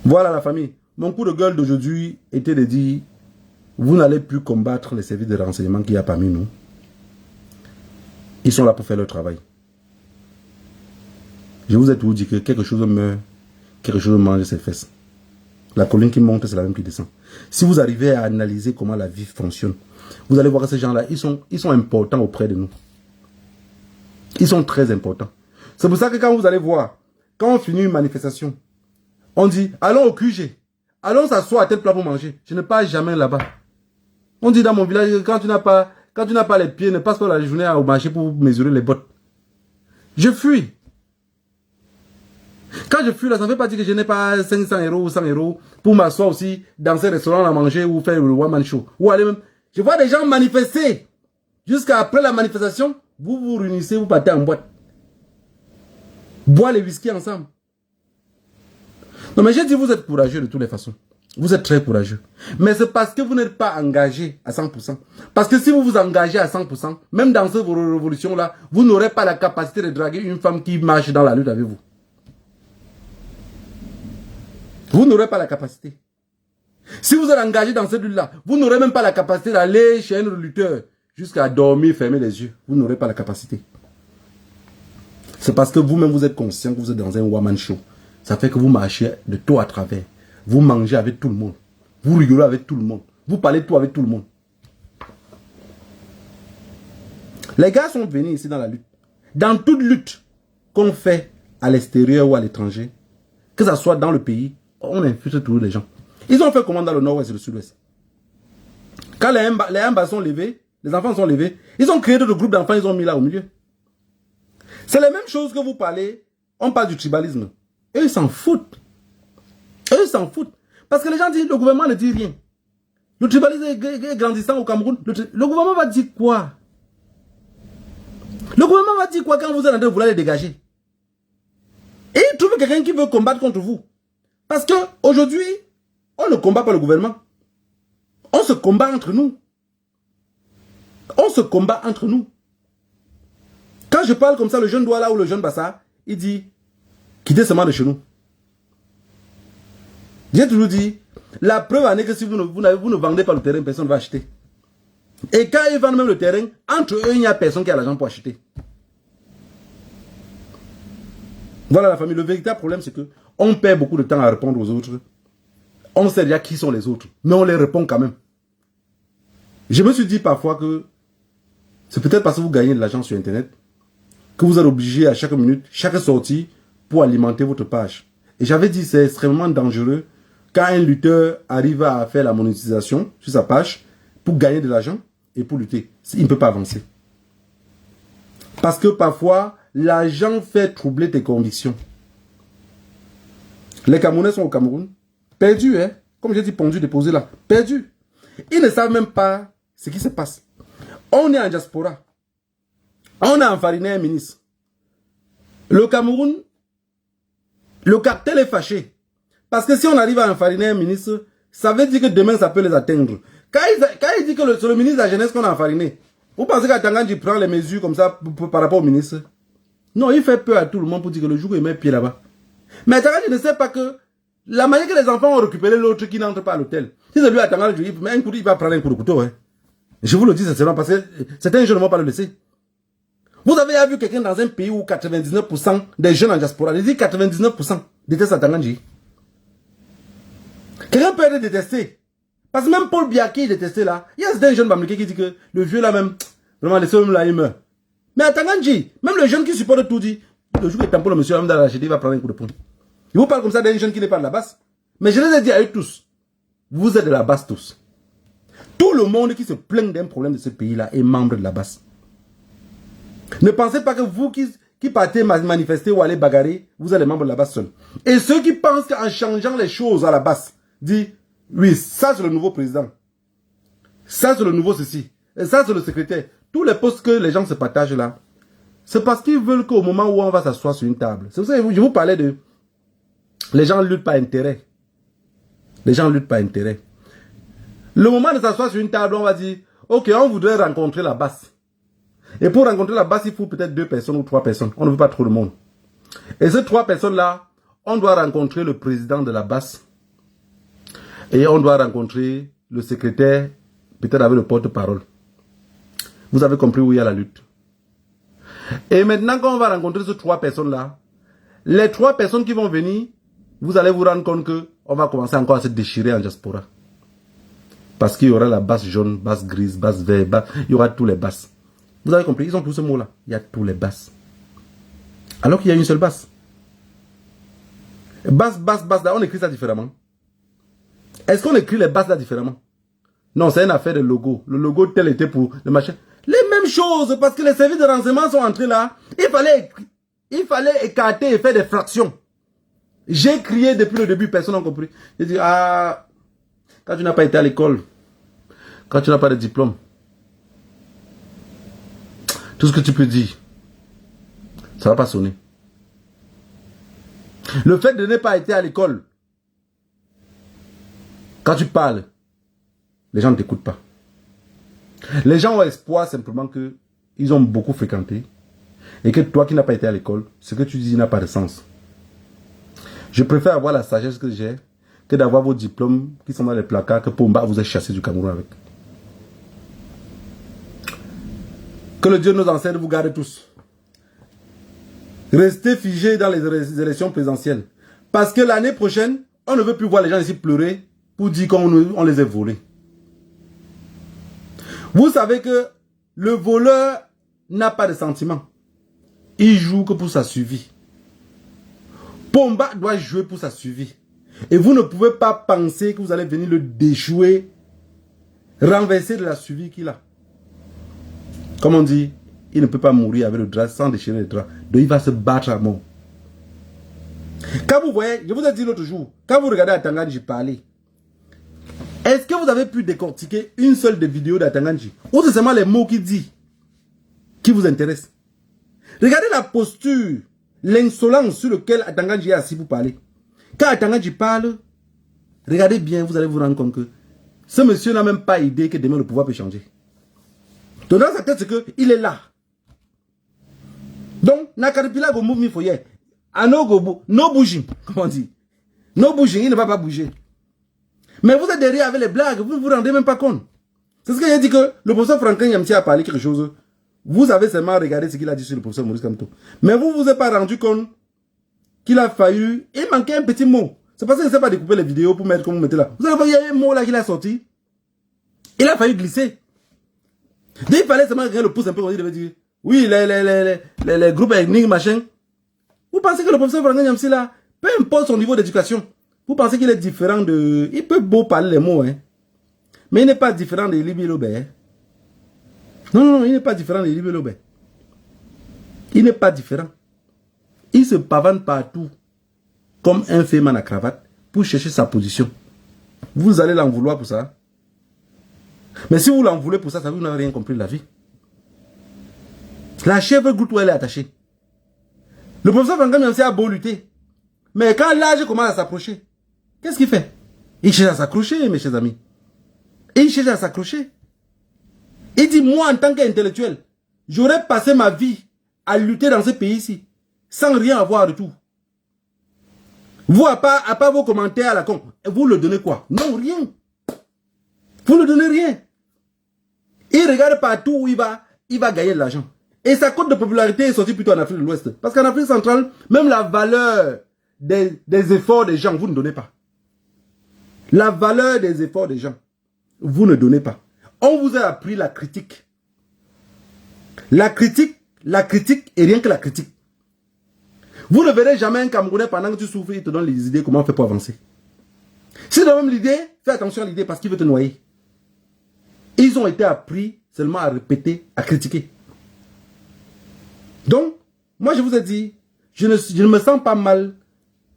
Voilà la famille. Mon coup de gueule d'aujourd'hui était de dire, vous n'allez plus combattre les services de renseignement qu'il y a parmi nous. Ils sont là pour faire leur travail. Je vous ai toujours dit que quelque chose meurt, quelque chose mange ses fesses. La colline qui monte, c'est la même qui descend. Si vous arrivez à analyser comment la vie fonctionne, vous allez voir que ces gens-là, ils sont importants auprès de nous. Ils sont très importants. C'est pour ça que quand vous allez voir, quand on finit une manifestation, on dit, allons au QG, allons s'asseoir à tel plat pour manger. Je ne pars jamais là-bas. On dit dans mon village, quand tu n'as pas les pieds, ne passe pas la journée au marché pour mesurer les bottes. Je fuis. Quand quand je fuis là, ça ne veut pas dire que je n'ai pas 500 € ou 100 € pour m'asseoir aussi dans ces restaurants à manger ou faire le one-man show. Ou aller même. Je vois des gens manifester. Jusqu'à après la manifestation, vous vous réunissez, vous partez en boîte. Boire les whisky ensemble. Non mais j'ai dit vous êtes courageux de toutes les façons. Vous êtes très courageux. Mais c'est parce que vous n'êtes pas engagé à 100%. Parce que si vous vous engagez à 100%, même dans cette révolution-là, vous n'aurez pas la capacité de draguer une femme qui marche dans la lutte avec vous. Vous n'aurez pas la capacité. Si vous êtes engagé dans cette lutte-là, vous n'aurez même pas la capacité d'aller chez un lutteur jusqu'à dormir, fermer les yeux. Vous n'aurez pas la capacité. C'est parce que vous-même, vous êtes conscient que vous êtes dans un one-man show. Ça fait que vous marchez de tout à travers. Vous mangez avec tout le monde. Vous rigolez avec tout le monde. Vous parlez de tout avec tout le monde. Les gars sont venus ici dans la lutte. Dans toute lutte qu'on fait à l'extérieur ou à l'étranger, que ce soit dans le pays, on infiltre tous les gens. Ils ont fait comment dans le nord-ouest et le sud-ouest? Quand les Mbas sont levés, les enfants sont levés, ils ont créé d'autres groupes d'enfants, ils ont mis là au milieu. C'est la même chose que vous parlez, on parle du tribalisme. Eux, ils s'en foutent. Eux, ils s'en foutent. Parce que les gens disent, le gouvernement ne dit rien. Le tribalisme est grandissant au Cameroun. Le gouvernement va dire quoi? Le gouvernement va dire quoi quand vous êtes en train de vouloir les dégager? Et il trouve quelqu'un qui veut combattre contre vous. Parce qu'aujourd'hui, on ne combat pas le gouvernement. On se combat entre nous. On se combat entre nous. Quand je parle comme ça, le jeune Douala ou le jeune Bassa, il dit, quittez seulement de chez nous. J'ai toujours dit, la preuve en est que si vous ne vendez pas le terrain, personne ne va acheter. Et quand ils vendent même le terrain, entre eux, il n'y a personne qui a l'argent pour acheter. Voilà la famille. Le véritable problème, c'est que on perd beaucoup de temps à répondre aux autres. On sait déjà qui sont les autres, mais on les répond quand même. Je me suis dit parfois que c'est peut-être parce que vous gagnez de l'argent sur Internet que vous êtes obligé à chaque minute, chaque sortie, pour alimenter votre page. Et j'avais dit c'est extrêmement dangereux quand un lutteur arrive à faire la monétisation sur sa page pour gagner de l'argent et pour lutter. Il ne peut pas avancer. Parce que parfois, l'argent fait troubler tes convictions. Les Camerounais sont au Cameroun, perdus, hein? Comme j'ai dit, pendus, déposés là, perdus. Ils ne savent même pas ce qui se passe. On est en diaspora. On a enfariné un ministre. Le Cameroun, le cartel est fâché. Parce que si on arrive à enfariner un ministre, ça veut dire que demain ça peut les atteindre. Quand il dit que c'est le ministre de la jeunesse qu'on a enfariné, vous pensez qu'Atangandji prend les mesures comme ça par rapport au ministre? Non, il fait peur à tout le monde pour dire que le jour où il met pied là-bas. Mais Atangandji ne sait pas que la manière que les enfants ont récupéré l'autre qui n'entre pas à l'hôtel. Si c'est lui Atangandji, il va prendre un coup de couteau. Hein. Je vous le dis sincèrement parce que certains jeunes ne vont pas le laisser. Vous avez vu quelqu'un dans un pays où 99% des jeunes en diaspora, je dis 99% détestent Atangandji. Quelqu'un peut être détesté. Parce que même Paul Biya qui est détesté là, il y a un jeune Bamileke qui dit que le vieux là même, vraiment les hommes là il meurt. Mais Atangandji, même le jeune qui supporte tout dit, le jour où il tamponne le monsieur dans la il va prendre un coup de poing. Il vous parle comme ça d'un jeune qui n'est pas de la base. Mais je les ai dit à eux tous, vous êtes de la base tous. Tout le monde qui se plaint d'un problème de ce pays là est membre de la base. Ne pensez pas que vous qui partez manifester ou aller bagarrer, vous êtes les membres de la base seuls. Et ceux qui pensent qu'en changeant les choses à la base, disent, oui, ça c'est le nouveau président. Ça c'est le nouveau ceci. Et ça c'est le secrétaire. Tous les postes que les gens se partagent là, c'est parce qu'ils veulent qu'au moment où on va s'asseoir sur une table. C'est pour ça que je vous parlais de... Les gens luttent par intérêt. Les gens luttent par intérêt. Le moment de s'asseoir sur une table, on va dire, ok, on voudrait rencontrer la base. Et pour rencontrer la base, il faut peut-être 2 personnes ou 3 personnes. On ne veut pas trop de monde. Et ces 3 personnes-là, on doit rencontrer le président de la base. Et on doit rencontrer le secrétaire, peut-être avec le porte-parole. Vous avez compris où il y a la lutte. Et maintenant, quand on va rencontrer ces 3 personnes-là, les 3 personnes qui vont venir, vous allez vous rendre compte qu'on va commencer encore à se déchirer en diaspora. Parce qu'il y aura la base jaune, base grise, base vert, il y aura tous les basses. Vous avez compris, ils ont tous ce mot-là. Il y a tous les basses. Alors qu'il y a une seule basse. Basse, là, on écrit ça différemment. Est-ce qu'on écrit les basses là différemment? Non, c'est une affaire de logo. Le logo tel était pour le machin. Les mêmes choses, parce que les services de renseignement sont entrés là. Il fallait écarter et faire des fractions. J'ai crié depuis le début, personne n'a compris. J'ai dit, ah, quand tu n'as pas été à l'école, quand tu n'as pas de diplôme, tout ce que tu peux dire, ça ne va pas sonner. Le fait de ne pas été à l'école, quand tu parles, les gens ne t'écoutent pas. Les gens ont espoir simplement qu'ils ont beaucoup fréquenté et que toi qui n'as pas été à l'école, ce que tu dis n'a pas de sens. Je préfère avoir la sagesse que j'ai que d'avoir vos diplômes qui sont dans les placards que Pomba vous a chassé du Cameroun avec. Que le Dieu nous enseigne, vous garde tous. Restez figés dans les élections présidentielles. Parce que l'année prochaine, on ne veut plus voir les gens ici pleurer pour dire qu'on les a volés. Vous savez que le voleur n'a pas de sentiment. Il joue que pour sa survie. Pomba doit jouer pour sa survie. Et vous ne pouvez pas penser que vous allez venir le déjouer, renverser de la survie qu'il a. Comme on dit, il ne peut pas mourir avec le drap sans déchirer le drap. Donc il va se battre à mort. Quand vous voyez, je vous ai dit l'autre jour, quand vous regardez Atanganji parler, est-ce que vous avez pu décortiquer une seule des vidéos d'Atanganji? Ou c'est seulement les mots qu'il dit qui vous intéressent? Regardez la posture, l'insolence sur laquelle Atanganji est assis pour parler. Quand Atanganji parle, regardez bien, vous allez vous rendre compte que ce monsieur n'a même pas idée que demain le pouvoir peut changer. Donc dans sa tête, c'est qu'il est là. Donc, Nakaripila go move me for here. No bouging, comment on dit? No bouging, il ne va pas bouger. Mais vous êtes derrière avec les blagues, vous ne vous rendez même pas compte. C'est ce que j'ai dit que le professeur Franklin Yamsi a parlé quelque chose. Vous avez seulement regardé ce qu'il a dit sur le professeur Maurice Kamto. Mais vous ne vous êtes pas rendu compte qu'il a fallu... Il manquait un petit mot. C'est parce qu'il ne sait pas découper les vidéos pour mettre comme vous mettez là. Vous allez voir, il y a un mot là qu'il a sorti. Il a fallu glisser. Dès qu'il fallait seulement regarder le pouce un peu, il devait dire... Oui, les groupes ethniques, machin. Vous pensez que le professeur Franklin Yamsi là, peu importe son niveau d'éducation, vous pensez qu'il est différent de... Il peut beau parler les mots, hein. Mais il n'est pas différent de Libye Lobé. Hein. Non, il n'est pas différent de Libye Lobé. Il n'est pas différent. Il se pavane partout comme un féman à cravate pour chercher sa position. Vous allez l'en vouloir pour ça. Mais si vous l'en voulez pour ça, ça veut dire que vous n'avez rien compris de la vie. La chèvre goûte où elle est attachée. Le professeur Franklin Yamsi a beau lutter. Mais quand l'âge commence à s'approcher, qu'est-ce qu'il fait? Il cherche à s'accrocher, mes chers amis. Il cherche à s'accrocher. Il dit, moi, en tant qu'intellectuel, j'aurais passé ma vie à lutter dans ce pays-ci, sans rien avoir de tout. Vous, à part vos commentaires à la con, vous le donnez quoi? Non, rien. Vous ne donnez rien. Il regarde partout où il va gagner de l'argent. Et sa cote de popularité est sortie plutôt en Afrique de l'Ouest. Parce qu'en Afrique centrale, même la valeur des efforts des gens, vous ne donnez pas. La valeur des efforts des gens, vous ne donnez pas. On vous a appris la critique. La critique et rien que la critique. Vous ne verrez jamais un Camerounais pendant que tu souffres, il te donne les idées comment faire pour avancer. Si tu as même l'idée, fais attention à l'idée parce qu'il veut te noyer. Ils ont été appris seulement à répéter, à critiquer. Donc, moi je vous ai dit, je ne me sens pas mal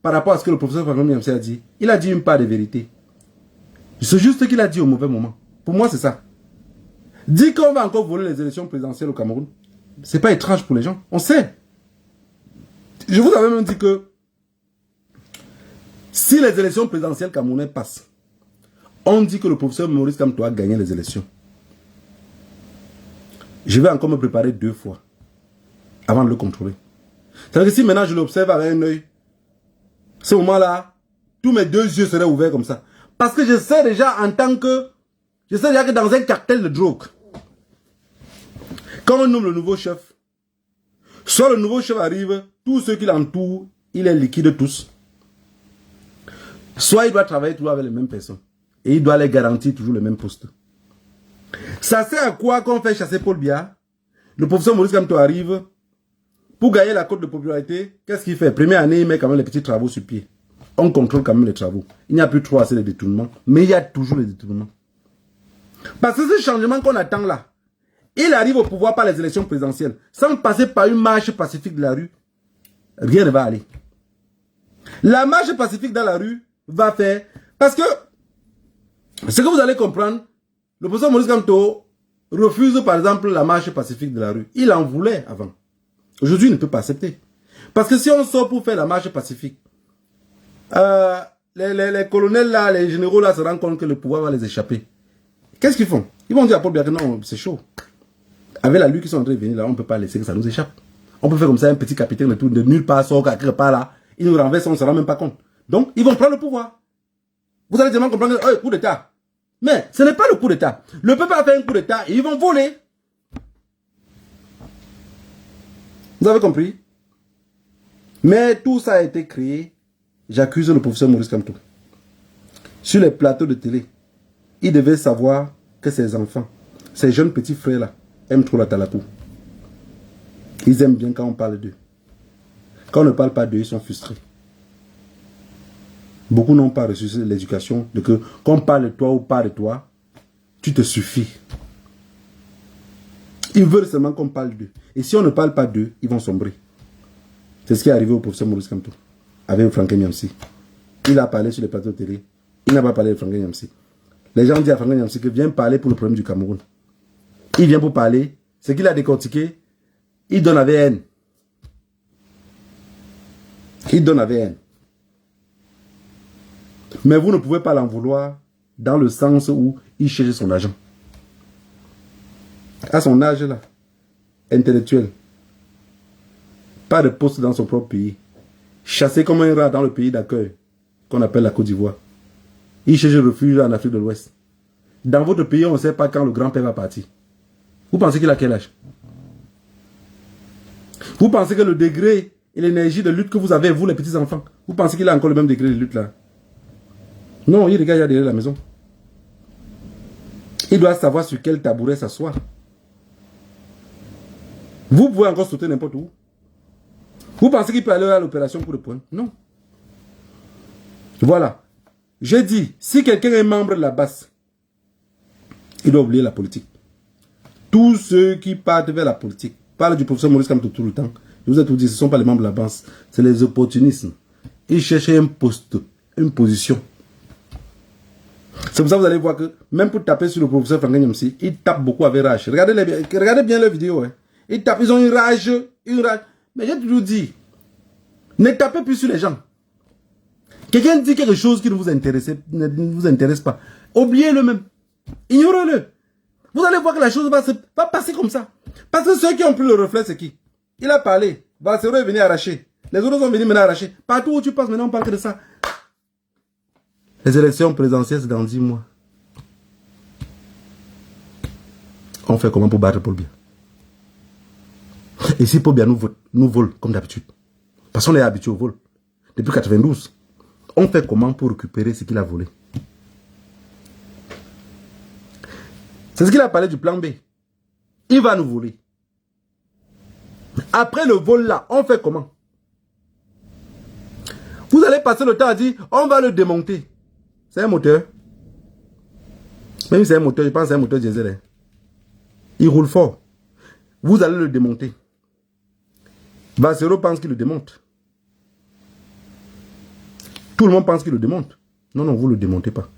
par rapport à ce que le professeur Franklin Yamsi a dit. Il a dit une part de vérité. C'est juste qu'il a dit au mauvais moment. Pour moi, c'est ça. Dire qu'on va encore voler les élections présidentielles au Cameroun, c'est pas étrange pour les gens. On sait. Je vous avais même dit que si les élections présidentielles camerounaises passent, on dit que le professeur Maurice Kamto a gagné les élections. Je vais encore me préparer 2 fois avant de le contrôler. C'est-à-dire que si maintenant je l'observe avec un œil, ce moment-là, tous mes 2 yeux seraient ouverts comme ça. Parce que je sais déjà en tant que... Je sais déjà que dans un cartel de drogue, quand on nomme le nouveau chef, soit le nouveau chef arrive, tous ceux qui l'entourent, il est liquide tous. Soit il doit travailler toujours avec les mêmes personnes. Et il doit les garantir toujours les mêmes postes. Ça sert à quoi qu'on fait chasser Paul Biya? Le professeur Maurice Kamto arrive, pour gagner la cote de popularité, qu'est-ce qu'il fait? Première année, il met quand même les petits travaux sur pied. On contrôle quand même les travaux. Il n'y a plus trop assez de détournements, mais il y a toujours les détournements. Parce que ce changement qu'on attend là, il arrive au pouvoir par les élections présidentielles, sans passer par une marche pacifique de la rue, rien ne va aller. La marche pacifique dans la rue va faire... Parce que, ce que vous allez comprendre, le professeur Maurice Kamto refuse par exemple la marche pacifique de la rue. Il en voulait avant. Aujourd'hui, il ne peut pas accepter. Parce que si on sort pour faire la marche pacifique, les colonels là, les généraux là se rendent compte que le pouvoir va les échapper. Qu'est-ce qu'ils font? Ils vont dire à Paul Biya que non, c'est chaud. Avec la lutte qui sont en train de venir là, on ne peut pas laisser que ça nous échappe. On peut faire comme ça un petit capitaine de tout, de nulle part, sort quelque part là. Il nous renverse, on ne se rend même pas compte. Donc, ils vont prendre le pouvoir. Vous allez vraiment comprendre que, coup d'État. Mais ce n'est pas le coup d'État. Le peuple a fait un coup d'État et ils vont voler. Vous avez compris? Mais tout ça a été créé. J'accuse le professeur Maurice Kamto. Sur les plateaux de télé, il devait savoir que ses enfants, ces jeunes petits frères-là, aiment trop la Talapou. Ils aiment bien quand on parle d'eux. Quand on ne parle pas d'eux, ils sont frustrés. Beaucoup n'ont pas reçu l'éducation de que quand on parle de toi ou pas de toi, tu te suffis. Ils veulent seulement qu'on parle d'eux. Et si on ne parle pas d'eux, ils vont sombrer. C'est ce qui est arrivé au professeur Maurice Kamto avec Franklin Nyamsi. Il a parlé sur les plateaux de télé. Il n'a pas parlé de Franklin Nyamsi. Les gens disent à Franklin Nyamsi que viens parler pour le problème du Cameroun. Il vient pour parler. Ce qu'il a décortiqué, il donne avec haine. Il donne avec haine. Mais vous ne pouvez pas l'en vouloir dans le sens où il cherche son argent. À son âge là, intellectuel, pas de poste dans son propre pays, chassé comme un rat dans le pays d'accueil qu'on appelle la Côte d'Ivoire. Il cherche refuge en Afrique de l'Ouest. Dans votre pays, on ne sait pas quand le grand-père va partir. Vous pensez qu'il a quel âge? Vous pensez que le degré et l'énergie de lutte que vous avez, vous les petits enfants, vous pensez qu'il a encore le même degré de lutte là? Non, il regarde derrière la maison. Il doit savoir sur quel tabouret s'asseoir. Vous pouvez encore sauter n'importe où. Vous pensez qu'il peut aller à l'opération pour le point? Non. Voilà. J'ai dit, si quelqu'un est membre de la base, il doit oublier la politique. Tous ceux qui partent vers la politique, parlent du professeur Maurice Kamto tout le temps. Je vous ai tout dit, ce ne sont pas les membres de la base, c'est les opportunismes. Ils cherchent un poste, une position. C'est pour ça que vous allez voir que, même pour taper sur le professeur Franklin Nyamsi, ils tapent beaucoup avec rage. Regardez bien leurs vidéos. Hein. Ils tapent, ils ont une rage. Mais j'ai toujours dit, ne tapez plus sur les gens. Quelqu'un dit quelque chose qui ne vous intéresse pas. Oubliez-le même. Ignorez-le. Vous allez voir que la chose va passer comme ça. Parce que ceux qui ont pris le reflet, c'est qui? Il a parlé. Valsero est venu arracher. Les autres sont venus maintenant arracher. Partout où tu passes, maintenant on parle que de ça. Les élections présidentielles, c'est dans 10 mois. On fait comment pour battre Paul Biya? Et si Paul Biya nous vole, comme d'habitude, parce qu'on est habitué au vol, depuis 92, on fait comment pour récupérer ce qu'il a volé? C'est ce qu'il a parlé du plan B. Il va nous voler. Après le vol là, on fait comment? Vous allez passer le temps à dire, on va le démonter. C'est un moteur. Même si c'est un moteur, je pense que c'est un moteur diesel. Hein. Il roule fort. Vous allez le démonter. Valsero pense qu'il le démonte. Tout le monde pense qu'il le démonte. Non, non, vous ne le démontez pas.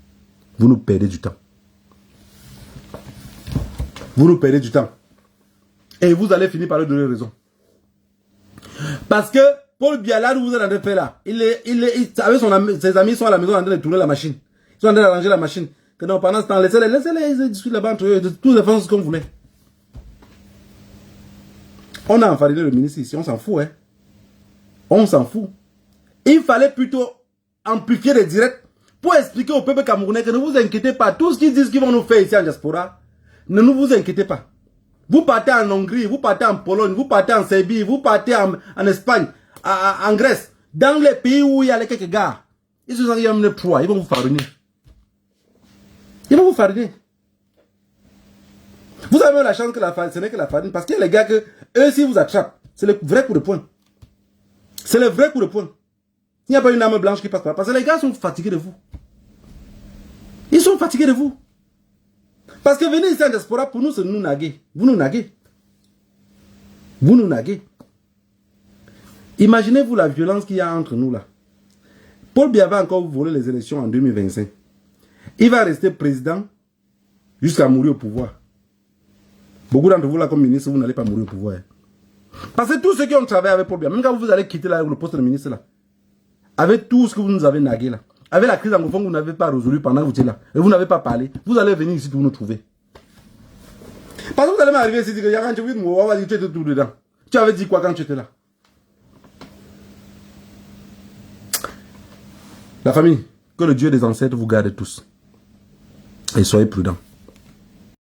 Vous nous perdez du temps. Vous nous perdez du temps. Et vous allez finir par lui donner raison. Parce que Paul Biya, là où vous êtes en train de faire là, avec ses amis sont à la maison en train de tourner la machine. Ils sont en train d'arranger la machine. Que non, pendant ce temps, laissez-les discuter là-bas entre eux, de tous les fonds qu'on voulait. On a enfariné le ministre ici, on s'en fout, hein. On s'en fout. Il fallait plutôt amplifier les directs pour expliquer au peuple camerounais que ne vous inquiétez pas. Tout ce qu'ils disent qu'ils vont nous faire ici en diaspora, ne vous inquiétez pas. Vous partez en Hongrie, vous partez en Pologne, vous partez en Serbie, vous partez en Espagne, en Grèce, dans les pays où il y a les quelques gars. Ils se sont dit, ils vont vous fariner. Ils vont vous fariner. Vous avez la chance que ce n'est que la farine, parce qu'il y a les gars que, eux, s'ils vous attrapent, c'est le vrai coup de poing. C'est le vrai coup de poing. Il n'y a pas une âme blanche qui passe par là, parce que les gars sont fatigués de vous. Ils sont fatigués de vous. Parce que venir ici en diaspora, pour nous, c'est nous naguer. Vous nous naguez. Vous nous naguez. Imaginez-vous la violence qu'il y a entre nous là. Paul Biya va encore voler les élections en 2025. Il va rester président jusqu'à mourir au pouvoir. Beaucoup d'entre vous là comme ministre, vous n'allez pas mourir au pouvoir. Parce que tous ceux qui ont travaillé avec Paul Biya, même quand vous allez quitter là, le poste de ministre là, avec tout ce que vous nous avez nagué là, avec la crise anglophone que vous n'avez pas résolue pendant que vous étiez là, et vous n'avez pas parlé, vous allez venir ici pour nous trouver. Parce que vous allez m'arriver ici et dire que tu étais tout dedans. Tu avais dit quoi quand tu étais là? La famille, que le Dieu des ancêtres vous garde tous. Et soyez prudents.